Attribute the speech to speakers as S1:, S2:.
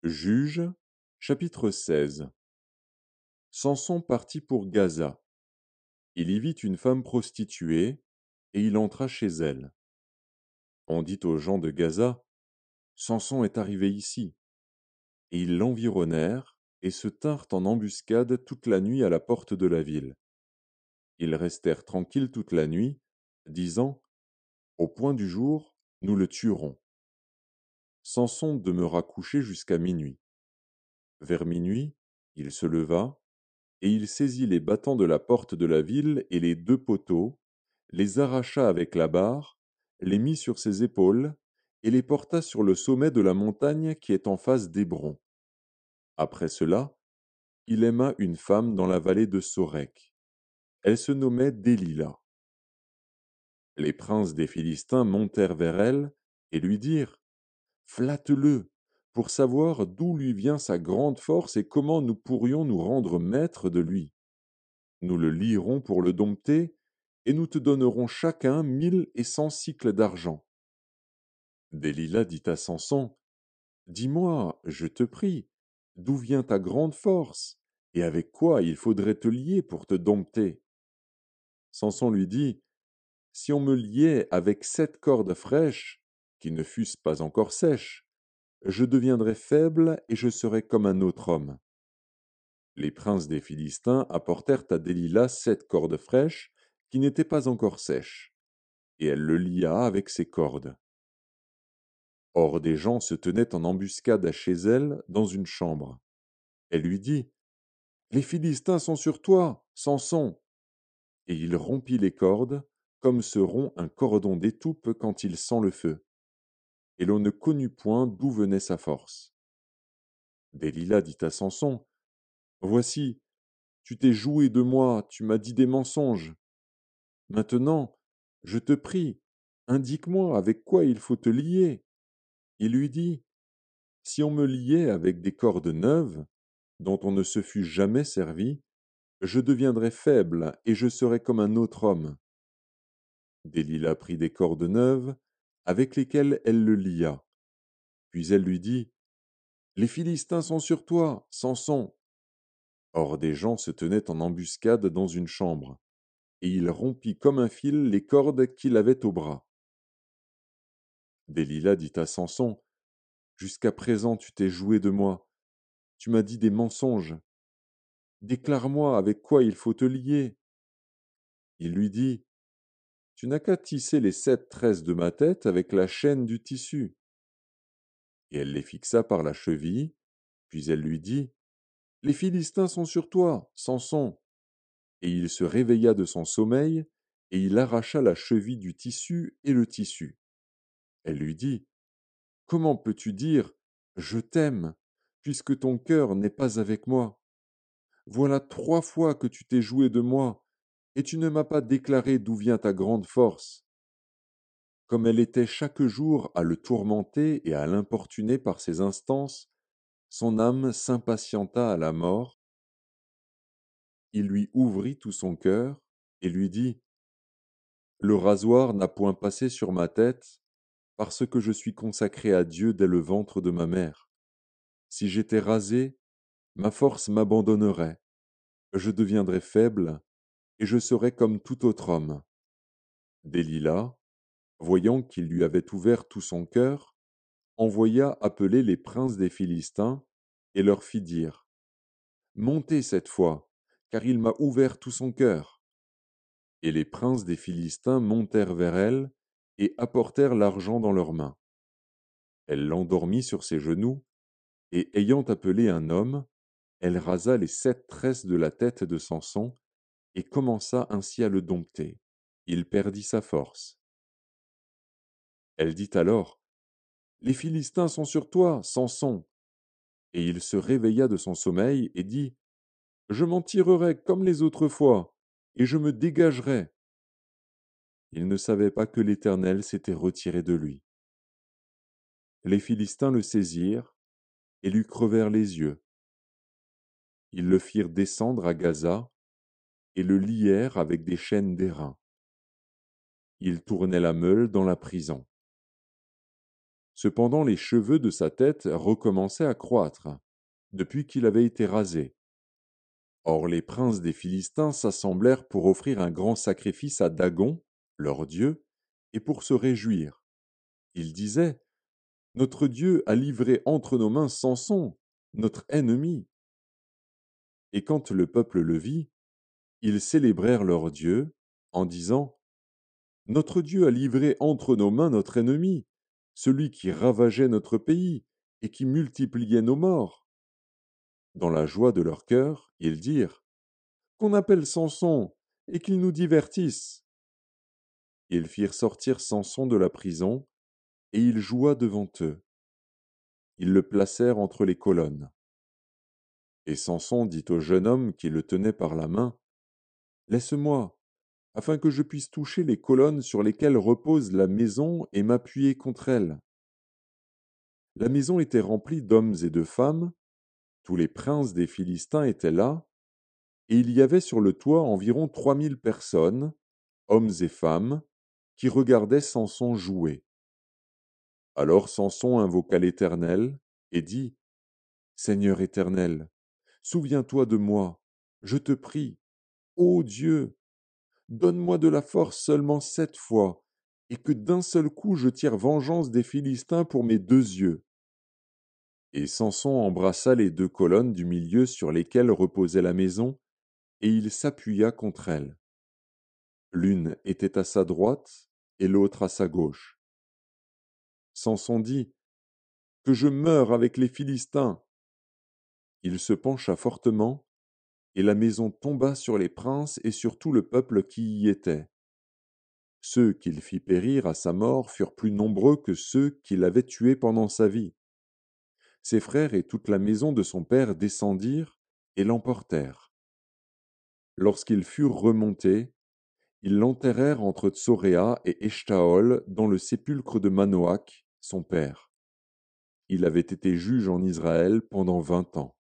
S1: Juges, chapitre 16. Samson partit pour Gaza. Il y vit une femme prostituée, et il entra chez elle. On dit aux gens de Gaza, Samson est arrivé ici. Et ils l'environnèrent, et se tinrent en embuscade toute la nuit à la porte de la ville. Ils restèrent tranquilles toute la nuit, disant, Au point du jour, nous le tuerons. Samson demeura couché jusqu'à minuit. Vers minuit, il se leva, et il saisit les battants de la porte de la ville et les 2 poteaux, les arracha avec la barre, les mit sur ses épaules, et les porta sur le sommet de la montagne qui est en face d'Hébron. Après cela, il aima une femme dans la vallée de Sorek. Elle se nommait Délila. Les princes des Philistins montèrent vers elle et lui dirent, Flatte-le, pour savoir d'où lui vient sa grande force et comment nous pourrions nous rendre maîtres de lui. Nous le lierons pour le dompter, et nous te donnerons chacun 1 100 cycles d'argent. Délila dit à Samson, Dis-moi, je te prie, d'où vient ta grande force, et avec quoi il faudrait te lier pour te dompter? Samson lui dit, Si on me liait avec 7 cordes fraîches, qui ne fussent pas encore sèches, je deviendrais faible et je serais comme un autre homme. Les princes des Philistins apportèrent à Délila 7 cordes fraîches, qui n'étaient pas encore sèches, et elle le lia avec ses cordes. Or des gens se tenaient en embuscade chez elle dans une chambre. Elle lui dit, Les Philistins sont sur toi, Samson. Et il rompit les cordes, comme se rompt un cordon d'étoupe quand il sent le feu. Et l'on ne connut point d'où venait sa force. Délila dit à Samson, Voici, tu t'es joué de moi, tu m'as dit des mensonges. Maintenant, je te prie, indique-moi avec quoi il faut te lier. Il lui dit, Si on me liait avec des cordes neuves, dont on ne se fût jamais servi, je deviendrais faible et je serais comme un autre homme. Délila prit des cordes neuves, avec lesquelles elle le lia. Puis elle lui dit, Les Philistins sont sur toi, Samson. Or des gens se tenaient en embuscade dans une chambre, et il rompit comme un fil les cordes qu'il avait au bras. Délila dit à Samson, Jusqu'à présent tu t'es joué de moi, tu m'as dit des mensonges. Déclare-moi avec quoi il faut te lier. Il lui dit, Tu n'as qu'à tisser les 7 tresses de ma tête avec la chaîne du tissu. Et elle les fixa par la cheville, puis elle lui dit, Les Philistins sont sur toi, Samson. Et il se réveilla de son sommeil, et il arracha la cheville du tissu et le tissu. Elle lui dit, Comment peux-tu dire, Je t'aime, puisque ton cœur n'est pas avec moi? Voilà 3 fois que tu t'es joué de moi, et tu ne m'as pas déclaré d'où vient ta grande force. Comme elle était chaque jour à le tourmenter et à l'importuner par ses instances, son âme s'impatienta à la mort. Il lui ouvrit tout son cœur et lui dit, Le rasoir n'a point passé sur ma tête, parce que je suis consacré à Dieu dès le ventre de ma mère. Si j'étais rasé, ma force m'abandonnerait, je deviendrais faible, et je serais comme tout autre homme. Délila, voyant qu'il lui avait ouvert tout son cœur, envoya appeler les princes des Philistins et leur fit dire, Montez cette fois, car il m'a ouvert tout son cœur. Et les princes des Philistins montèrent vers elle et apportèrent l'argent dans leurs mains. Elle l'endormit sur ses genoux, et ayant appelé un homme, elle rasa les 7 tresses de la tête de Samson et commença ainsi à le dompter. Il perdit sa force. Elle dit alors, Les Philistins sont sur toi, Samson. Et il se réveilla de son sommeil et dit, Je m'en tirerai comme les autres fois, et je me dégagerai. Il ne savait pas que l'Éternel s'était retiré de lui. Les Philistins le saisirent et lui crevèrent les yeux. Ils le firent descendre à Gaza et le lièrent avec des chaînes d'airain. Il tournait la meule dans la prison. Cependant les cheveux de sa tête recommençaient à croître, depuis qu'il avait été rasé. Or les princes des Philistins s'assemblèrent pour offrir un grand sacrifice à Dagon, leur dieu, et pour se réjouir. Ils disaient: Notre Dieu a livré entre nos mains Samson, notre ennemi. Et quand le peuple le vit, ils célébrèrent leur Dieu en disant: Notre Dieu a livré entre nos mains notre ennemi, celui qui ravageait notre pays et qui multipliait nos morts. Dans la joie de leur cœur, ils dirent: Qu'on appelle Samson et qu'il nous divertisse. Ils firent sortir Samson de la prison, et il joua devant eux. Ils le placèrent entre les colonnes. Et Samson dit au jeune homme qui le tenait par la main: Laisse-moi, afin que je puisse toucher les colonnes sur lesquelles repose la maison et m'appuyer contre elles. La maison était remplie d'hommes et de femmes, tous les princes des Philistins étaient là, et il y avait sur le toit environ 3000 personnes, hommes et femmes, qui regardaient Samson jouer. Alors Samson invoqua l'Éternel et dit: Seigneur éternel, souviens-toi de moi, je te prie, ô Dieu, donne-moi de la force seulement 7 fois, et que d'un seul coup je tire vengeance des Philistins pour mes 2 yeux. Et Samson embrassa les 2 colonnes du milieu sur lesquelles reposait la maison, et il s'appuya contre elles. L'une était à sa droite et l'autre à sa gauche. Samson dit: Que je meure avec les Philistins. Il se pencha fortement, et la maison tomba sur les princes et sur tout le peuple qui y était. Ceux qu'il fit périr à sa mort furent plus nombreux que ceux qu'il avait tués pendant sa vie. Ses frères et toute la maison de son père descendirent et l'emportèrent. Lorsqu'ils furent remontés, ils l'enterrèrent entre Tsoréa et Eshtaol dans le sépulcre de Manoach, son père. Il avait été juge en Israël pendant 20 ans.